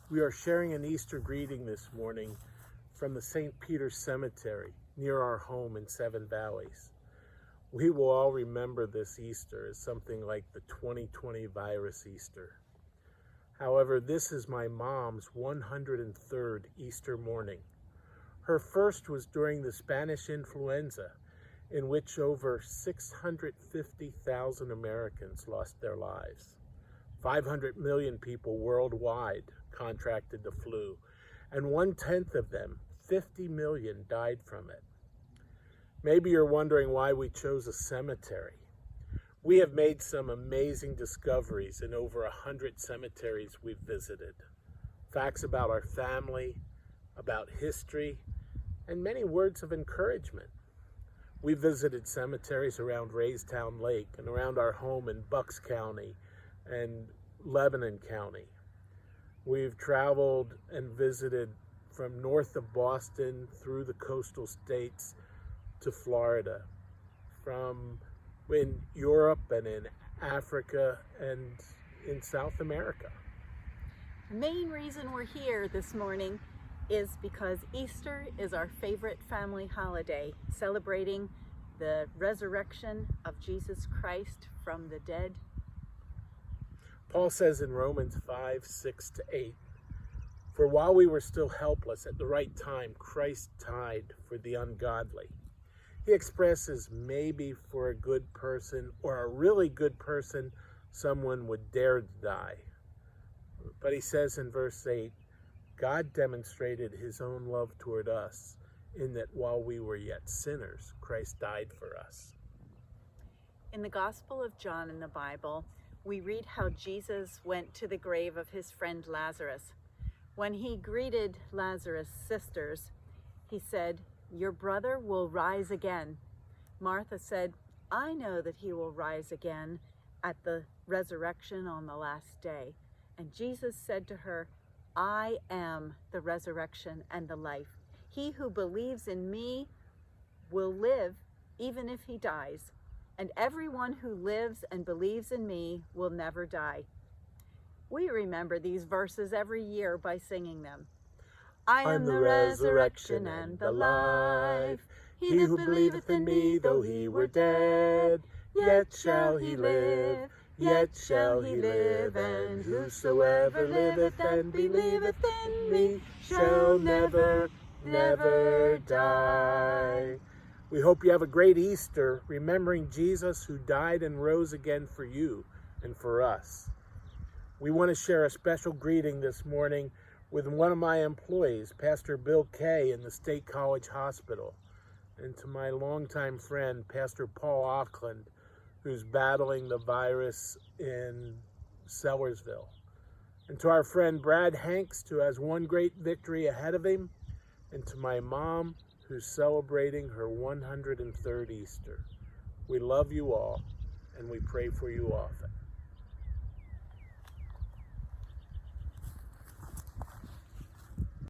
We are sharing an Easter greeting this morning from the St. Peter's Cemetery near our home in Seven Valleys. We will all remember this Easter as something like the 2020 virus Easter. However, this is my mom's 103rd Easter morning. Her first was during the Spanish influenza, in which over 650,000 Americans lost their lives. 500 million people worldwide contracted the flu, and 1/10 of them, 50 million, died from it. Maybe you're wondering why we chose a cemetery. We have made some amazing discoveries in over 100 cemeteries we've visited. Facts about our family, about history, and many words of encouragement. We visited cemeteries around Raystown Lake and around our home in Bucks County and Lebanon County. We've traveled and visited from north of Boston through the coastal states to Florida, from in Europe and in Africa and in South America. The main reason we're here this morning is because Easter is our favorite family holiday, celebrating the resurrection of Jesus Christ from the dead. Paul says in Romans 5:6-8, "For while we were still helpless, at the right time, Christ died for the ungodly." He expresses maybe for a good person or a really good person, someone would dare to die. But he says in verse 8, God demonstrated his own love toward us in that while we were yet sinners, Christ died for us. In the Gospel of John in the Bible, we read how Jesus went to the grave of his friend Lazarus. When he greeted Lazarus' sisters, he said, "Your brother will rise again." Martha said, "I know that he will rise again at the resurrection on the last day." And Jesus said to her, "I am the resurrection and the life. He who believes in me will live even if he dies. And everyone who lives and believes in me will never die." We remember these verses every year by singing them. I am the resurrection and the life. He who believeth in me, though he were dead, yet shall he live, yet shall he live. And whosoever liveth and believeth in me shall never, never die. We hope you have a great Easter, remembering Jesus who died and rose again for you and for us. We want to share a special greeting this morning with one of my employees, Pastor Bill Kay in the State College Hospital, and to my longtime friend, Pastor Paul Auckland, who's battling the virus in Sellersville, and to our friend Brad Hanks, who has one great victory ahead of him, and to my mom, who's celebrating her 103rd Easter. We love you all, and we pray for you often.